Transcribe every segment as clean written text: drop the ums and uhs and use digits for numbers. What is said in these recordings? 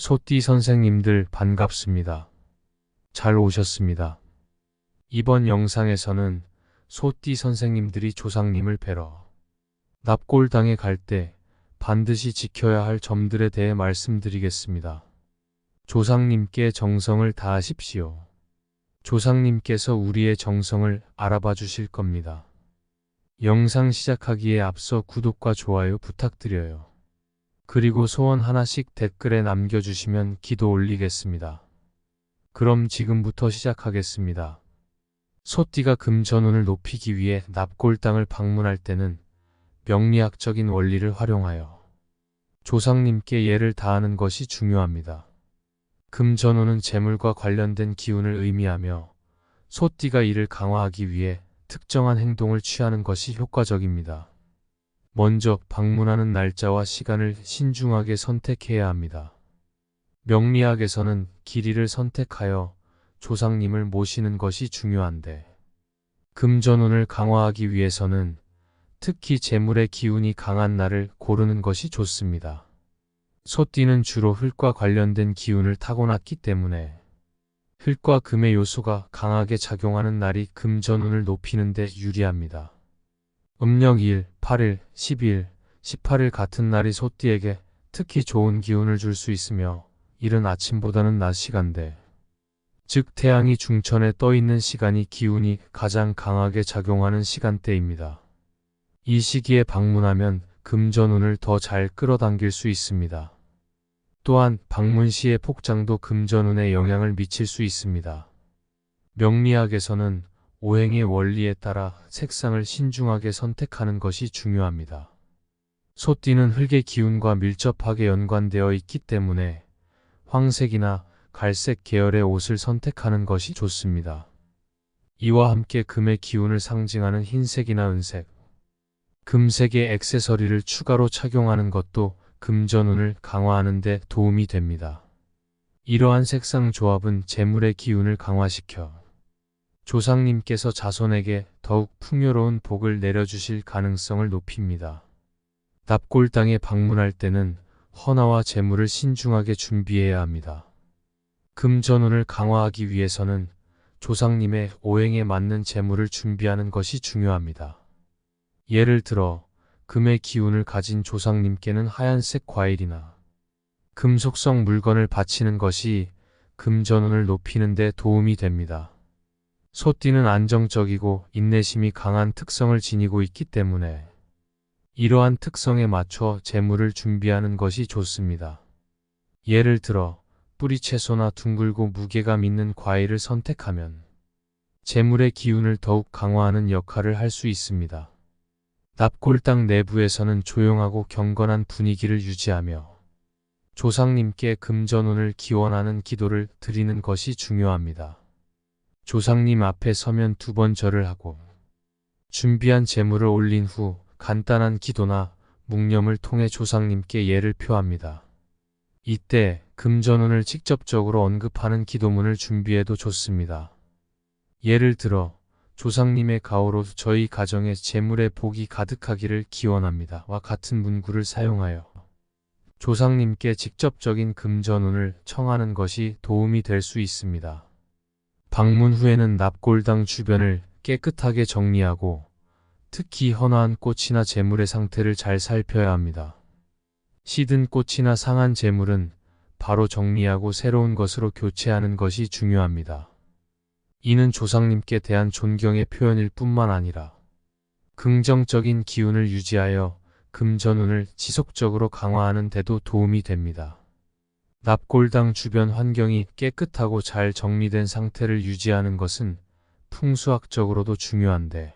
소띠 선생님들 반갑습니다. 잘 오셨습니다. 이번 영상에서는 소띠 선생님들이 조상님을 뵈러 납골당에 갈 때 반드시 지켜야 할 점들에 대해 말씀드리겠습니다. 조상님께 정성을 다하십시오. 조상님께서 우리의 정성을 알아봐 주실 겁니다. 영상 시작하기에 앞서 구독과 좋아요 부탁드려요. 그리고 소원 하나씩 댓글에 남겨주시면 기도 올리겠습니다. 그럼 지금부터 시작하겠습니다. 소띠가 금전운을 높이기 위해 납골당을 방문할 때는 명리학적인 원리를 활용하여 조상님께 예를 다하는 것이 중요합니다. 금전운은 재물과 관련된 기운을 의미하며 소띠가 이를 강화하기 위해 특정한 행동을 취하는 것이 효과적입니다. 먼저 방문하는 날짜와 시간을 신중하게 선택해야 합니다. 명리학에서는 길이를 선택하여 조상님을 모시는 것이 중요한데, 금전운을 강화하기 위해서는 특히 재물의 기운이 강한 날을 고르는 것이 좋습니다. 소띠는 주로 흙과 관련된 기운을 타고났기 때문에 흙과 금의 요소가 강하게 작용하는 날이 금전운을 높이는 데 유리합니다. 음력 1, 8일, 10일, 18일 같은 날이 소띠에게 특히 좋은 기운을 줄 수 있으며, 이른 아침보다는 낮 시간대, 즉 태양이 중천에 떠 있는 시간이 기운이 가장 강하게 작용하는 시간대입니다. 이 시기에 방문하면 금전운을 더 잘 끌어당길 수 있습니다. 또한 방문 시의 폭장도 금전운에 영향을 미칠 수 있습니다. 명리학에서는 오행의 원리에 따라 색상을 신중하게 선택하는 것이 중요합니다. 소띠는 흙의 기운과 밀접하게 연관되어 있기 때문에 황색이나 갈색 계열의 옷을 선택하는 것이 좋습니다. 이와 함께 금의 기운을 상징하는 흰색이나 은색, 금색의 액세서리를 추가로 착용하는 것도 금전운을 강화하는 데 도움이 됩니다. 이러한 색상 조합은 재물의 기운을 강화시켜 조상님께서 자손에게 더욱 풍요로운 복을 내려주실 가능성을 높입니다. 납골당에 방문할 때는 헌화와 재물을 신중하게 준비해야 합니다. 금전운을 강화하기 위해서는 조상님의 오행에 맞는 재물을 준비하는 것이 중요합니다. 예를 들어 금의 기운을 가진 조상님께는 하얀색 과일이나 금속성 물건을 바치는 것이 금전운을 높이는 데 도움이 됩니다. 소띠는 안정적이고 인내심이 강한 특성을 지니고 있기 때문에 이러한 특성에 맞춰 재물을 준비하는 것이 좋습니다. 예를 들어 뿌리채소나 둥글고 무게감 있는 과일을 선택하면 재물의 기운을 더욱 강화하는 역할을 할 수 있습니다. 납골당 내부에서는 조용하고 경건한 분위기를 유지하며 조상님께 금전운을 기원하는 기도를 드리는 것이 중요합니다. 조상님 앞에 서면 2번 절을 하고 준비한 재물을 올린 후 간단한 기도나 묵념을 통해 조상님께 예를 표합니다. 이때 금전운을 직접적으로 언급하는 기도문을 준비해도 좋습니다. 예를 들어 조상님의 가호로 저희 가정에 재물의 복이 가득하기를 기원합니다 와 같은 문구를 사용하여 조상님께 직접적인 금전운을 청하는 것이 도움이 될 수 있습니다. 방문 후에는 납골당 주변을 깨끗하게 정리하고 특히 헌화한 꽃이나 재물의 상태를 잘 살펴야 합니다. 시든 꽃이나 상한 재물은 바로 정리하고 새로운 것으로 교체하는 것이 중요합니다. 이는 조상님께 대한 존경의 표현일 뿐만 아니라 긍정적인 기운을 유지하여 금전운을 지속적으로 강화하는 데도 도움이 됩니다. 납골당 주변 환경이 깨끗하고 잘 정리된 상태를 유지하는 것은 풍수학적으로도 중요한데,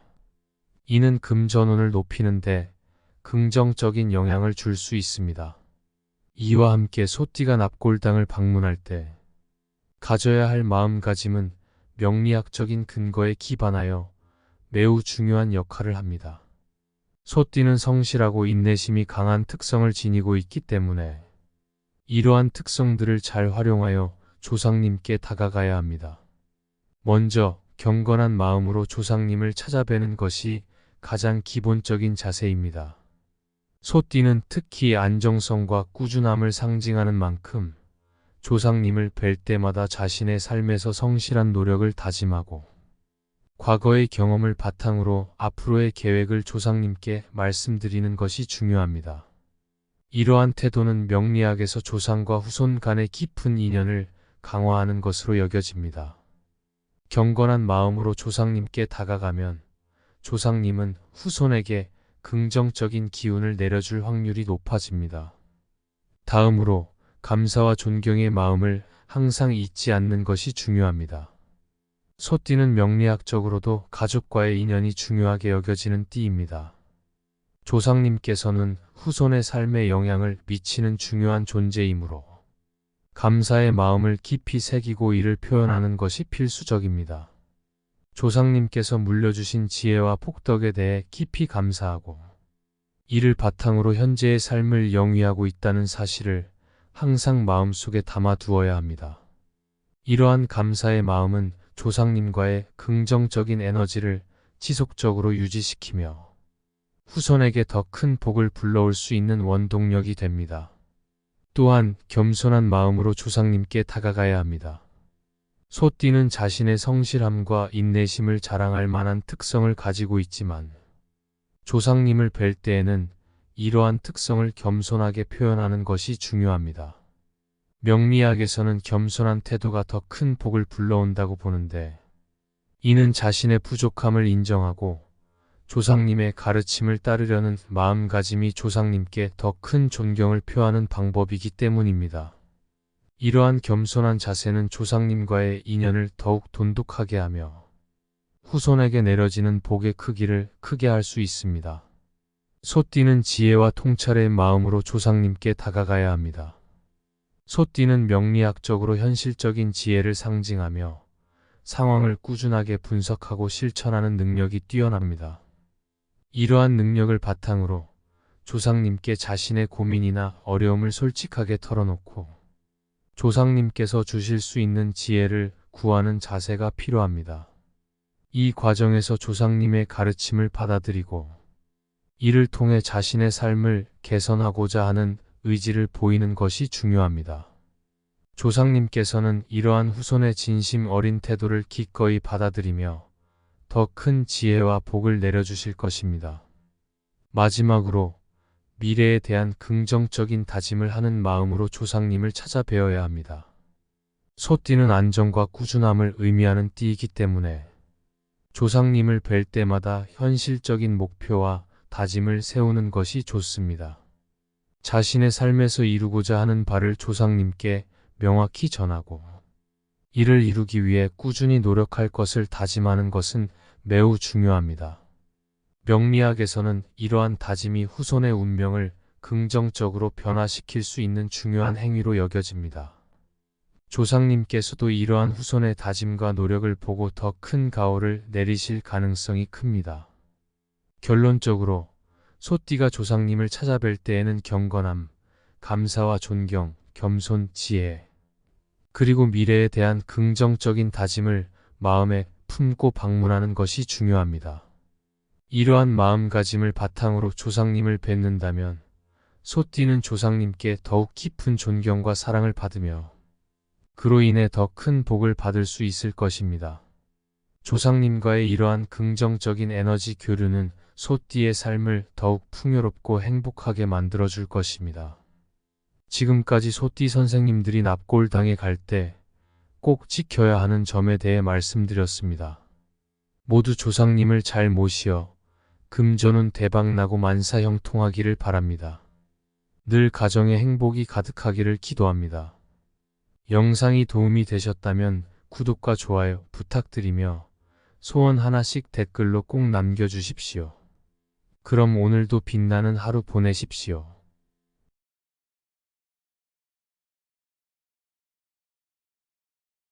이는 금전운을 높이는 데 긍정적인 영향을 줄 수 있습니다. 이와 함께 소띠가 납골당을 방문할 때 가져야 할 마음가짐은 명리학적인 근거에 기반하여 매우 중요한 역할을 합니다. 소띠는 성실하고 인내심이 강한 특성을 지니고 있기 때문에 이러한 특성들을 잘 활용하여 조상님께 다가가야 합니다. 먼저 경건한 마음으로 조상님을 찾아뵈는 것이 가장 기본적인 자세입니다. 소띠는 특히 안정성과 꾸준함을 상징하는 만큼 조상님을 뵐 때마다 자신의 삶에서 성실한 노력을 다짐하고 과거의 경험을 바탕으로 앞으로의 계획을 조상님께 말씀드리는 것이 중요합니다. 이러한 태도는 명리학에서 조상과 후손 간의 깊은 인연을 강화하는 것으로 여겨집니다. 경건한 마음으로 조상님께 다가가면 조상님은 후손에게 긍정적인 기운을 내려줄 확률이 높아집니다. 다음으로 감사와 존경의 마음을 항상 잊지 않는 것이 중요합니다. 소띠는 명리학적으로도 가족과의 인연이 중요하게 여겨지는 띠입니다. 조상님께서는 후손의 삶에 영향을 미치는 중요한 존재이므로 감사의 마음을 깊이 새기고 이를 표현하는 것이 필수적입니다. 조상님께서 물려주신 지혜와 폭덕에 대해 깊이 감사하고 이를 바탕으로 현재의 삶을 영위하고 있다는 사실을 항상 마음속에 담아두어야 합니다. 이러한 감사의 마음은 조상님과의 긍정적인 에너지를 지속적으로 유지시키며 후손에게 더 큰 복을 불러올 수 있는 원동력이 됩니다. 또한 겸손한 마음으로 조상님께 다가가야 합니다. 소띠는 자신의 성실함과 인내심을 자랑할 만한 특성을 가지고 있지만 조상님을 뵐 때에는 이러한 특성을 겸손하게 표현하는 것이 중요합니다. 명리학에서는 겸손한 태도가 더 큰 복을 불러온다고 보는데 이는 자신의 부족함을 인정하고 조상님의 가르침을 따르려는 마음가짐이 조상님께 더 큰 존경을 표하는 방법이기 때문입니다. 이러한 겸손한 자세는 조상님과의 인연을 더욱 돈독하게 하며 후손에게 내려지는 복의 크기를 크게 할 수 있습니다. 소띠는 지혜와 통찰의 마음으로 조상님께 다가가야 합니다. 소띠는 명리학적으로 현실적인 지혜를 상징하며 상황을 꾸준하게 분석하고 실천하는 능력이 뛰어납니다. 이러한 능력을 바탕으로 조상님께 자신의 고민이나 어려움을 솔직하게 털어놓고 조상님께서 주실 수 있는 지혜를 구하는 자세가 필요합니다. 이 과정에서 조상님의 가르침을 받아들이고 이를 통해 자신의 삶을 개선하고자 하는 의지를 보이는 것이 중요합니다. 조상님께서는 이러한 후손의 진심 어린 태도를 기꺼이 받아들이며 더 큰 지혜와 복을 내려주실 것입니다. 마지막으로 미래에 대한 긍정적인 다짐을 하는 마음으로 조상님을 찾아뵈어야 합니다. 소띠는 안정과 꾸준함을 의미하는 띠이기 때문에 조상님을 뵐 때마다 현실적인 목표와 다짐을 세우는 것이 좋습니다. 자신의 삶에서 이루고자 하는 바를 조상님께 명확히 전하고 이를 이루기 위해 꾸준히 노력할 것을 다짐하는 것은 매우 중요합니다. 명리학에서는 이러한 다짐이 후손의 운명을 긍정적으로 변화시킬 수 있는 중요한 행위로 여겨집니다. 조상님께서도 이러한 후손의 다짐과 노력을 보고 더 큰 가호를 내리실 가능성이 큽니다. 결론적으로 소띠가 조상님을 찾아뵐 때에는 경건함, 감사와 존경, 겸손, 지혜, 그리고 미래에 대한 긍정적인 다짐을 마음에 품고 방문하는 것이 중요합니다. 이러한 마음가짐을 바탕으로 조상님을 뵙는다면 소띠는 조상님께 더욱 깊은 존경과 사랑을 받으며 그로 인해 더 큰 복을 받을 수 있을 것입니다. 조상님과의 이러한 긍정적인 에너지 교류는 소띠의 삶을 더욱 풍요롭고 행복하게 만들어줄 것입니다. 지금까지 소띠 선생님들이 납골당에 갈 때 꼭 지켜야 하는 점에 대해 말씀드렸습니다. 모두 조상님을 잘 모시어 금전운 대박나고 만사형통하기를 바랍니다. 늘 가정에 행복이 가득하기를 기도합니다. 영상이 도움이 되셨다면 구독과 좋아요 부탁드리며 소원 하나씩 댓글로 꼭 남겨주십시오. 그럼 오늘도 빛나는 하루 보내십시오.